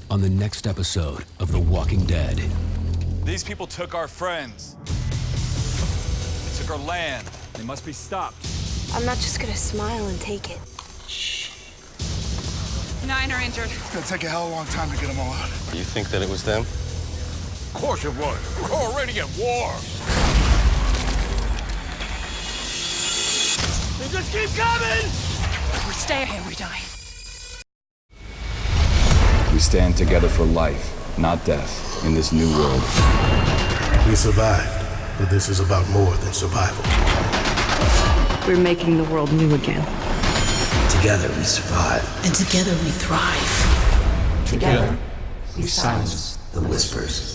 on the next episode of The Walking Dead. These people took our friends. They took our land. They must be stopped. I'm not just gonna smile and take it. 9 are injured. It's gonna take a hell of a long time to get them all out. You think that it was them? Of course it was. We're already at war. They just keep coming! If we stay here, we die. We stand together for life, not death, in this new world. We survived, but this is about more than survival. We're making the world new again. Together we survive. And together we thrive. Together we silence the whispers.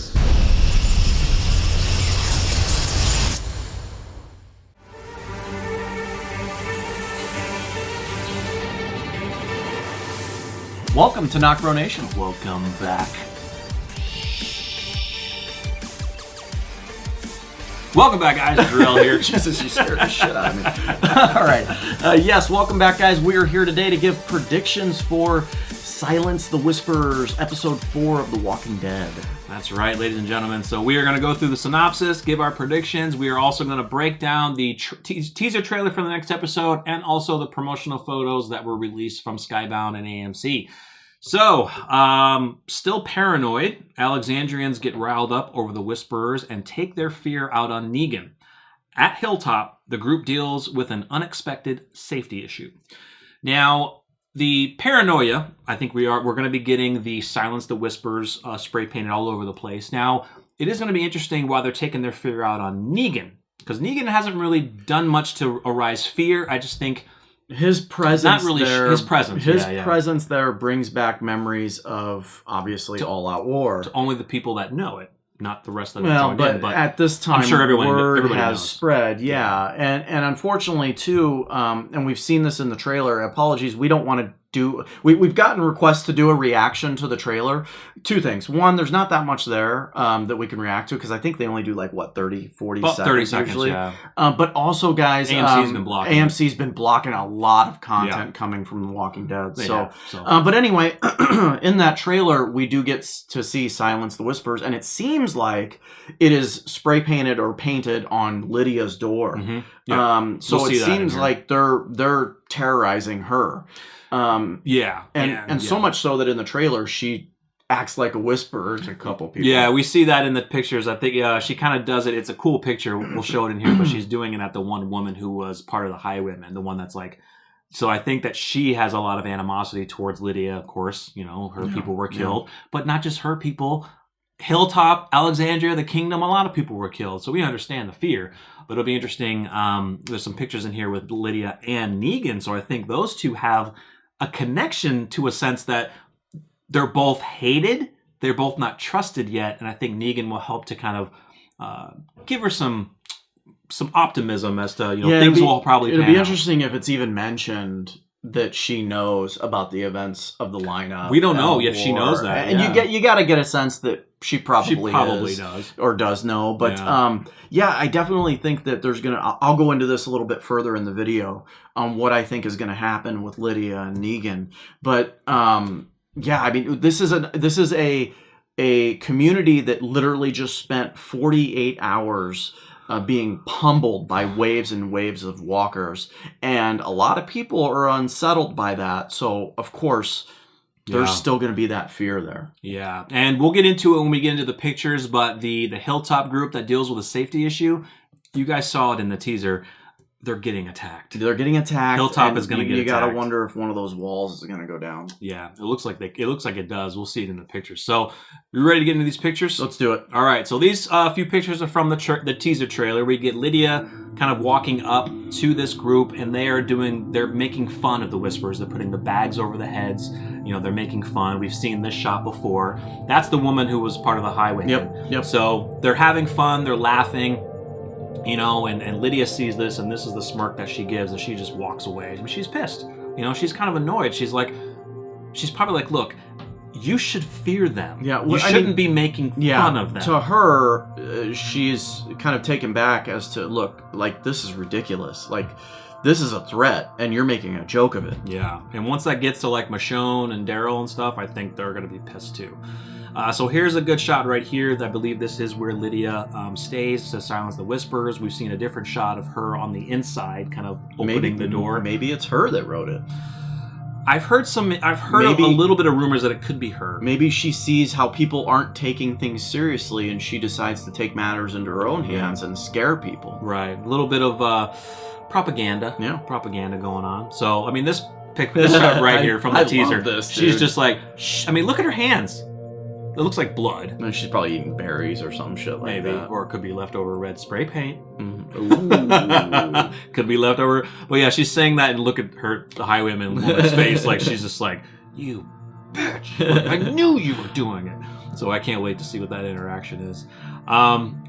Welcome to NocBro Nation. Welcome back. Welcome back, guys. Jarell here. Jesus, you scared the shit out of me. All right. Yes, welcome back, guys. We are here today to give predictions for Silence the Whisperers, Episode 4 of The Walking Dead. That's right, ladies and gentlemen. So we are going to go through the synopsis, give our predictions. We are also going to break down the teaser trailer for the next episode and also the promotional photos that were released from Skybound and AMC. So, still paranoid, Alexandrians get riled up over the Whisperers and take their fear out on Negan. At Hilltop, the group deals with an unexpected safety issue. Now, the paranoia, I think we're going to be getting the Silence the Whispers spray painted all over the place. Now, it is going to be interesting why they're taking their fear out on Negan, because Negan hasn't really done much to arise fear. I just think his presence not really there, his presence. His presence there brings back memories of obviously all-out war. To only the people that know it, not the rest of them. Well, but at this time, I'm sure word has knows. spread. Yeah, and unfortunately too, and we've seen this in the trailer. Apologies, we don't want to do. We've gotten requests to do a reaction to the trailer. Two things. One, there's not that much there that we can react to because I think they only do 30, 40 about seconds 30 seconds usually. Yeah. But also, guys, AMC's been blocking a lot of content coming from The Walking Dead. So. But anyway, in that trailer, we do get to see Silence the Whispers, and it seems like it is spray painted or painted on Lydia's door. Mm-hmm. Yeah. So it seems like they're terrorizing her. And so much so that in the trailer she acts like a whisperer to a couple people. Yeah, we see that in the pictures. I think she kind of does it. It's a cool picture. We'll show it in here, but she's doing it at the one woman who was part of the Highwaymen, the one that's like. So I think that she has a lot of animosity towards Lydia. Of course, her people were killed, but not just her people. Hilltop, Alexandria, the Kingdom, a lot of people were killed. So we understand the fear. But it'll be interesting. There's some pictures in here with Lydia and Negan. So I think those two have a connection to a sense that they're both hated, they're both not trusted yet, and I think Negan will help to kind of give her some optimism as to things will probably pan It'll be out. interesting if it's even mentioned that she knows about the events of the lineup. We don't know if she knows that, and you got to get a sense that she probably does or does know. But I definitely think that there's I'll go into this a little bit further in the video on what I think is going to happen with Lydia and Negan. But I mean, this is a community that literally just spent 48 hours being pummeled by waves and waves of walkers, and a lot of people are unsettled by that. So of course there's still going to be that fear there. Yeah, and we'll get into it when we get into the pictures, but the Hilltop group that deals with a safety issue, you guys saw it in the teaser. They're getting attacked. Hilltop is going to get attacked. You got to wonder if one of those walls is going to go down. Yeah, it looks like it does. We'll see it in the pictures. So, you ready to get into these pictures? Let's do it. All right. So these few pictures are from the teaser trailer. We get Lydia kind of walking up to this group, and they're making fun of the Whisperers. They're putting the bags over the heads. They're making fun. We've seen this shot before. That's the woman who was part of the Highwaymen. Yep. So they're having fun. They're laughing. And Lydia sees this, and this is the smirk that she gives, and she just walks away. I mean, she's pissed. She's kind of annoyed. She's probably like, look, you should fear them. Yeah, you shouldn't be making fun of them. To her, she's kind of taken back as to, look, like, this is ridiculous. Like, this is a threat, and you're making a joke of it. Yeah, and once that gets to like Michonne and Daryl and stuff, I think they're going to be pissed too. So here's a good shot right here. I believe this is where Lydia stays to silence the whispers. We've seen a different shot of her on the inside, kind of opening the door. Maybe it's her that wrote it. I've heard a little bit of rumors that it could be her. Maybe she sees how people aren't taking things seriously, and she decides to take matters into her own hands and scare people. Right, a little bit of propaganda. Yeah, propaganda going on. So I mean, this shot right here from the teaser. Love this, she's dude. just like, shh. I mean, look at her hands. It looks like blood. And she's probably eating berries or some shit like Maybe. that. Or it could be leftover red spray paint. Ooh. Could be leftover. But yeah, she's saying that and look at the highwayman woman's face like she's just like, you bitch. Like, I knew you were doing it. So I can't wait to see what that interaction is.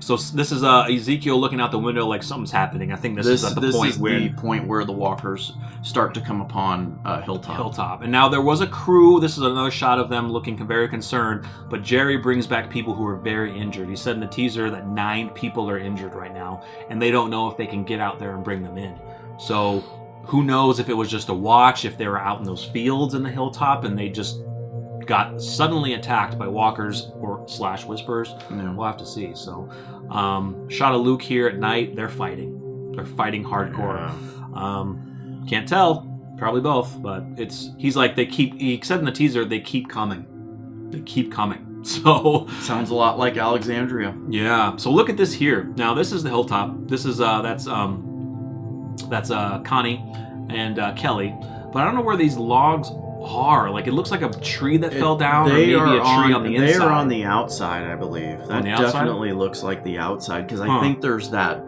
So this is Ezekiel looking out the window like something's happening. I think this is at the point where the walkers start to come upon Hilltop. And now there was a crew. This is another shot of them looking very concerned. But Jerry brings back people who are very injured. He said in the teaser that 9 people are injured right now, and they don't know if they can get out there and bring them in. So who knows if it was just a watch, if they were out in those fields in the Hilltop and they just got suddenly attacked by walkers or / whispers. Yeah. We'll have to see. So shot of Luke here at night. They're fighting hardcore. Yeah. Can't tell, probably both, but he's like, he said in the teaser, they keep coming. So sounds a lot like Alexandria. Yeah. So look at this here. Now this is the Hilltop. This is that's Connie and Kelly, but I don't know where these logs are. Like, it looks like a tree that fell down, or maybe a tree on the inside. They are on the outside, I believe. That definitely looks like the outside, because I think there's that.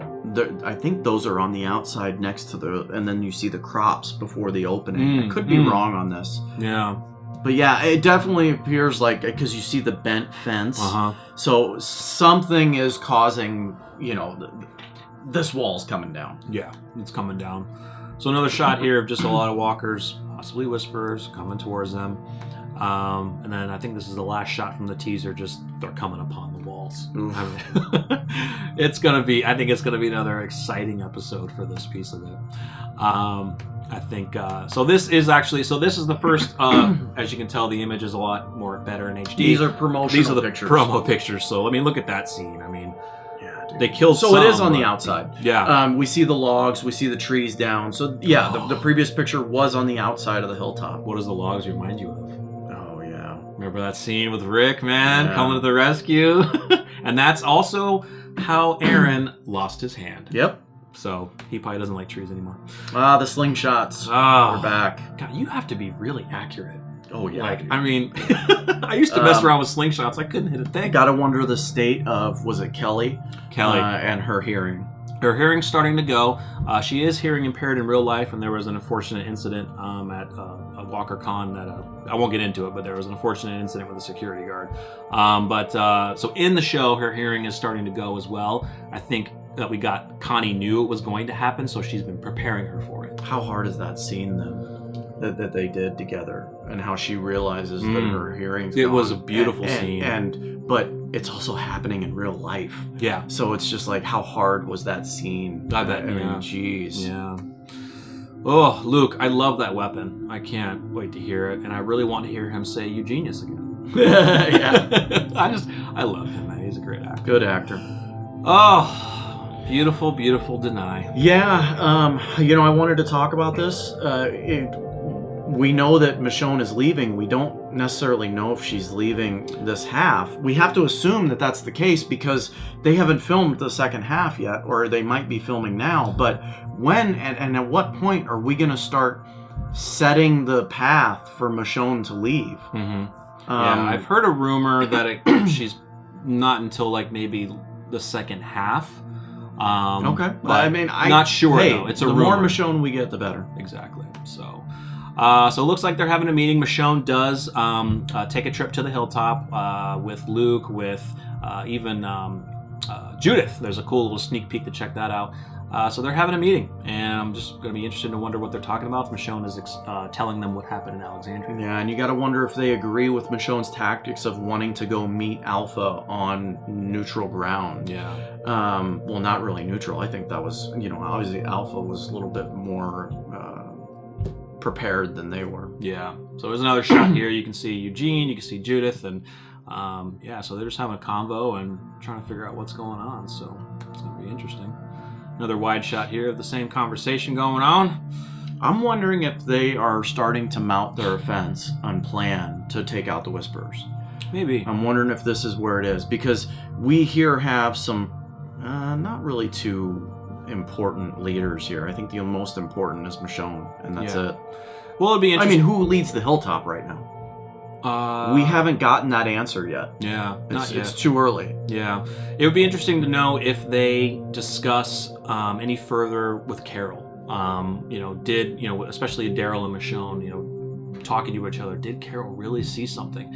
I think those are on the outside next to and then you see the crops before the opening. I could be wrong on this. Yeah. But yeah, it definitely appears like, because you see the bent fence. So something is causing, this wall's coming down. Yeah, it's coming down. So another shot here of just a lot of walkers, possibly whisperers, coming towards them. And then I think this is the last shot from the teaser, just they're coming upon the walls. I think it's going to be another exciting episode for this piece of it. I think, this is the first, as you can tell, the image is a lot more better in HD. These are promotional pictures. Promo pictures. So, I mean, look at that scene. I mean, they killed so it is on the outside. Yeah. We see the logs, we see the trees down. So yeah, the previous picture was on the outside of the Hilltop. What does the logs remind you of? Oh yeah. Remember that scene with Rick, man, coming to the rescue? And that's also how Aaron lost his hand. Yep. So he probably doesn't like trees anymore. Ah, the slingshots. We're back. God, you have to be really accurate. Oh yeah. Like, I mean, I used to mess around with slingshots. I couldn't hit a thing. Gotta wonder the state of, was it Kelly? And her hearing. Her hearing's starting to go. She is hearing impaired in real life, and there was an unfortunate incident at a Walker Con that I won't get into it, but there was an unfortunate incident with a security guard. So in the show, her hearing is starting to go as well. I think that Connie knew it was going to happen, so she's been preparing her for it. How hard is that scene then? That they did together, and how she realizes that her hearing's gone. It was a beautiful scene. But it's also happening in real life. Yeah. So it's just like, how hard was that scene? I bet. I mean, jeez. Yeah. Oh, Luke, I love that weapon. I can't wait to hear it, and I really want to hear him say "you genius" again. Yeah. I love him, man. He's a great actor. Good actor. Oh, beautiful, beautiful Deny. Yeah. I wanted to talk about this. We know that Michonne is leaving. We don't necessarily know if she's leaving this half. We have to assume that that's the case because they haven't filmed the second half yet, or they might be filming now. But when and at what point are we going to start setting the path for Michonne to leave? Yeah, I've heard a rumor that she's not until like maybe the second half. Okay. But I mean, I'm not sure though. It's a rumor. The more Michonne we get, the better. Exactly. So it looks like they're having a meeting. Michonne does take a trip to the Hilltop with Luke, with even Judith. There's a cool little sneak peek to check that out. So they're having a meeting, and I'm just going to be interested to wonder what they're talking about. Michonne is telling them what happened in Alexandria. Yeah, and you got to wonder if they agree with Michonne's tactics of wanting to go meet Alpha on neutral ground. Yeah. Well, not really neutral. I think that was, obviously Alpha was a little bit more prepared than they were. Yeah. So there's another shot here. You can see Eugene, you can see Judith, and so they're just having a convo and trying to figure out what's going on. So it's going to be interesting. Another wide shot here of the same conversation going on. I'm wondering if they are starting to mount their offense on plan to take out the Whisperers. Maybe. I'm wondering if this is where it is, because we here have some not really too important leaders here. I think the most important is Michonne, and that's it. Well, it'd be interesting. I mean, who leads the Hilltop right now? We haven't gotten that answer yet. Yeah, not yet. It's too early. Yeah. It would be interesting to know if they discuss any further with Carol. Especially Daryl and Michonne, talking to each other. Did Carol really see something?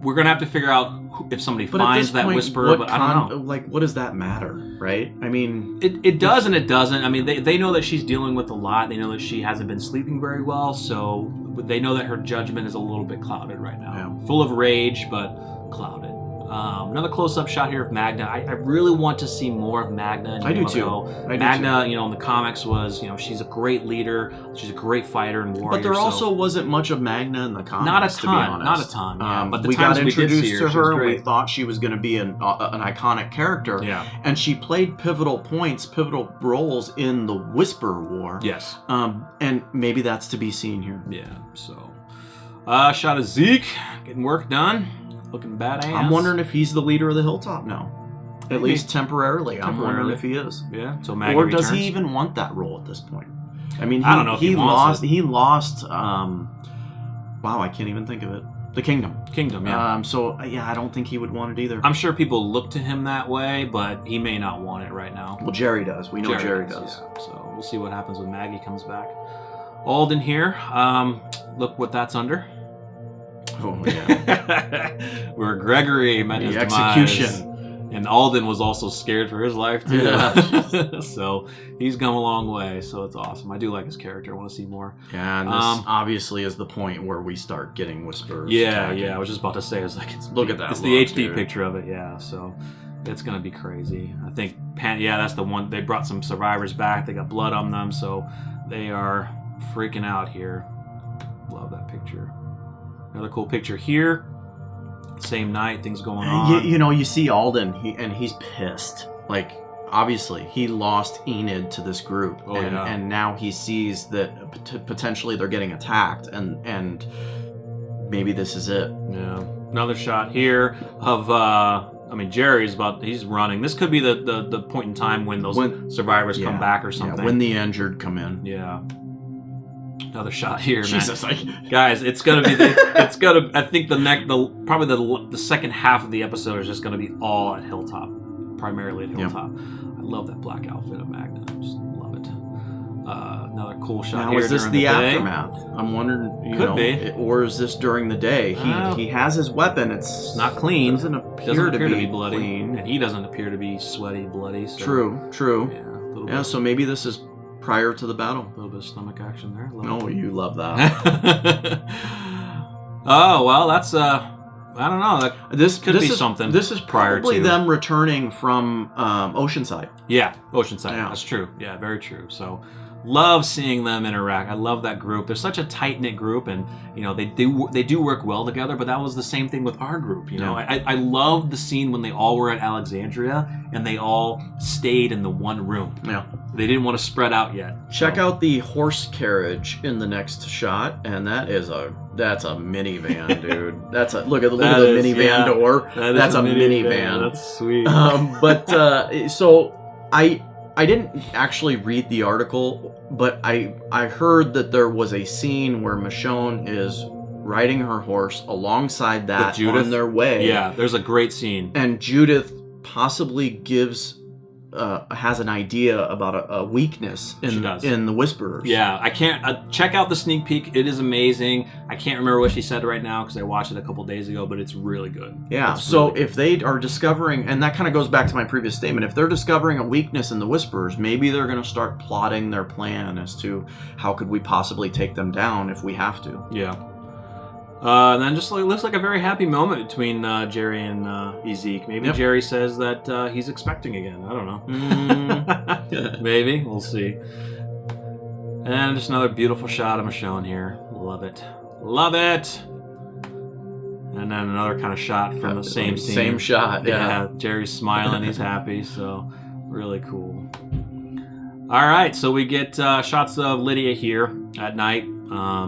We're going to have to figure out if somebody finds that Whisperer, but I don't know. Like, what does that matter, right? I mean... It does and it doesn't. I mean, they know that she's dealing with a lot. They know that she hasn't been sleeping very well, so they know that her judgment is a little bit clouded right now. Yeah. Full of rage, but clouded. Another close-up shot here of Magna. I really want to see more of Magna. I do too. Magna, in the comics was, she's a great leader. She's a great fighter and warrior. But there also wasn't much of Magna in the comics. Not a ton. To be honest. Not a ton. Yeah. But the we times got we did introduced see her, to her, and we thought she was going to be an iconic character. Yeah. And she played pivotal roles in the Whisper War. Yes. And maybe that's to be seen here. Yeah. So, shot of Zeke getting work done. Looking badass. I'm wondering if he's the leader of the Hilltop now. At least temporarily. I'm wondering if he is. Yeah. So Or does he even want that role at this point? I mean, I don't know if he lost. wants it. He lost. Wow, I can't even think of it. The Kingdom. Yeah. I don't think he would want it either. I'm sure people look to him that way, but he may not want it right now. Well, Jerry does. We know Jerry does. Yeah. So we'll see what happens when Maggie comes back. Alden here. Look what that's under. Oh yeah. Where Gregory met his execution. Demise. And Alden was also scared for his life too. Yeah. So he's come a long way. So it's awesome. I do like his character. I want to see more. Yeah, and this obviously is the point where we start getting Whisperers. Yeah, attacking. yeah. I was just about to say, look at that. It's the HD picture of it. Yeah. So it's gonna be crazy. I think that's the one. They brought some survivors back. They got blood on them, so they are freaking out here. Love that picture. Another cool picture here. Same night, things going on. You see Alden, he's pissed. Like, obviously, he lost Enid to this group, and now he sees that potentially they're getting attacked, and maybe this is it. Yeah. Another shot here of Jerry's he's running. This could be the point in time when those survivors come back or something. Yeah, when the injured come in. Yeah. Another shot here, man. Jesus, guys, it's gonna be. I think the second half of the episode is just gonna be all at Hilltop, primarily at Hilltop. I love that black outfit of Magna. I just love it. Another cool shot now, here. Is this during the day. Aftermath? I'm wondering. Could be, or is this during the day? He has his weapon. It's not clean. Doesn't appear to be bloody, clean. and he doesn't appear to be sweaty, True. bloody. Yeah. So maybe this is prior to the battle. A little bit of stomach action there. You love that. Oh, well, that's I don't know. This could be something. This is prior probably to them returning from Oceanside. Yeah, Oceanside. Yeah. That's true. Yeah, very true. So, love seeing them interact. I love that group. They're such a tight knit group, and they do work well together. But that was the same thing with our group. I loved the scene when they all were at Alexandria and they all stayed in the one room. Yeah, they didn't want to spread out yet. Check out the horse carriage in the next shot, and that's a minivan, dude. Look at the minivan door. That's a minivan. That's sweet. So I didn't actually read the article, but I heard that there was a scene where Michonne is riding her horse alongside that on their way. Yeah, there's a great scene. And Judith possibly gives has an idea about a weakness in the Whisperers. Yeah, I can't check out the sneak peek. It is amazing. I can't remember what she said right now because I watched it a couple days ago, but it's really good. Yeah, so if they are discovering, and that kind of goes back to my previous statement, if they're discovering a weakness in the Whisperers, maybe they're going to start plotting their plan as to how could we possibly take them down if we have to. Yeah. And then just looks like a very happy moment between Jerry and Ezek. Maybe Jerry says that he's expecting again. I don't know. Maybe. We'll see. And just another beautiful shot I'm showing here. Love it. Love it! And then another kind of shot from the same scene. Same shot, yeah. Jerry's smiling. He's happy. So, really cool. All right. So we get shots of Lydia here at night.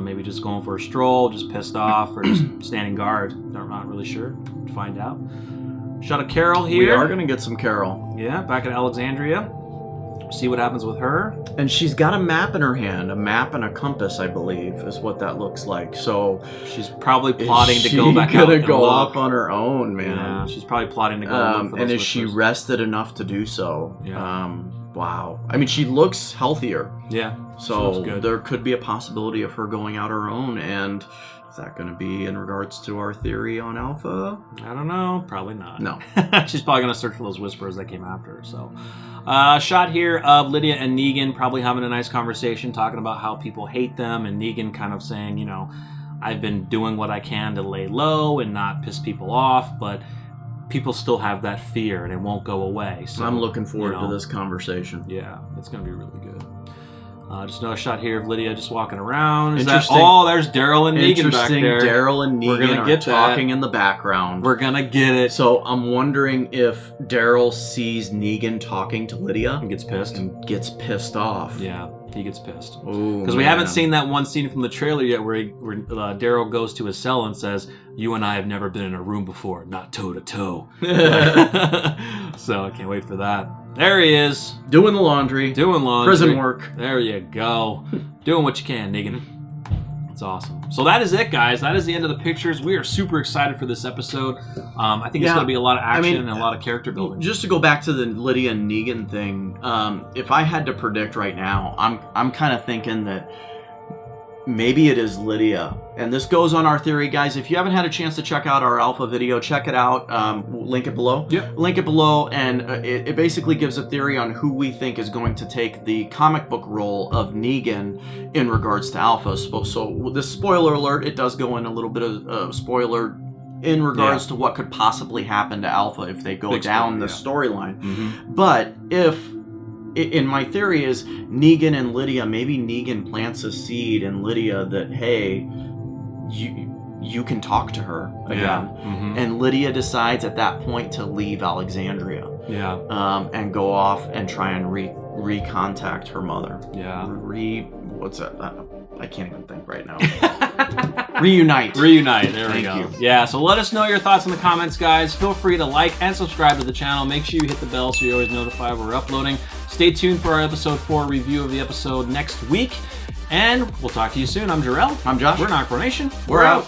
Maybe just going for a stroll, just pissed off, or just standing guard. I'm not really sure. Find out. Shot of Carol here. We are going to get some Carol. Yeah, back in Alexandria. See what happens with her. And she's got a map in her hand. A map and a compass, I believe, is what that looks like. So she's probably plotting to go back out and go look. off on her own, man. Yeah, she's probably plotting to go look for those and is whispers. she rested enough to do so? Yeah. Wow. I mean, she looks healthier. Yeah. So there could be a possibility of her going out her own, and is that going to be in regards to our theory on Alpha? I don't know. Probably not. No. She's probably going to search for those whisperers that came after her. So, shot here of Lydia and Negan probably having a nice conversation, talking about how people hate them, and Negan kind of saying, you know, I've been doing what I can to lay low and not piss people off, but people still have that fear and it won't go away. So I'm looking forward to this conversation. Yeah, it's going to be really good. Just another shot here of Lydia just walking around. There's Daryl and Negan back there. Daryl and Negan are talking in the background. We're going to get it. So I'm wondering if Daryl sees Negan talking to Lydia. And gets pissed. And gets pissed off. Yeah, he gets pissed. Because we haven't seen that one scene from the trailer yet where Daryl goes to his cell and says, "You and I have never been in a room before, not toe to toe." So I can't wait for that. There he is. Doing the laundry. Prison work. There you go. Doing what you can, Negan. It's awesome. So that is it, guys. That is the end of the pictures. We are super excited for this episode. I think it's going to be a lot of action and a lot of character building. Just to go back to the Lydia and Negan thing, if I had to predict right now, I'm kind of thinking that maybe it is Lydia. And this goes on our theory, guys. If you haven't had a chance to check out our alpha video, check it out. Link it below. Yep. Link it below, and it basically gives a theory on who we think is going to take the comic book role of Negan in regards to Alpha. So this spoiler alert, it does go in a little bit of spoiler in regards to what could possibly happen to Alpha if they go down the storyline. Mm-hmm. But in my theory is Negan and Lydia, maybe Negan plants a seed in Lydia that, hey, you can talk to her again. Yeah. Mm-hmm. And Lydia decides at that point to leave Alexandria. Yeah. And go off and try and recontact her mother. Yeah. What's that? I can't even think right now. Reunite. There we go. Thank you. Yeah, so let us know your thoughts in the comments, guys. Feel free to like and subscribe to the channel. Make sure you hit the bell so you're always notified when we're uploading. Stay tuned for our episode 4 review of the episode next week. And we'll talk to you soon. I'm Jarell. I'm Josh. We're NocBro Nation. We're out.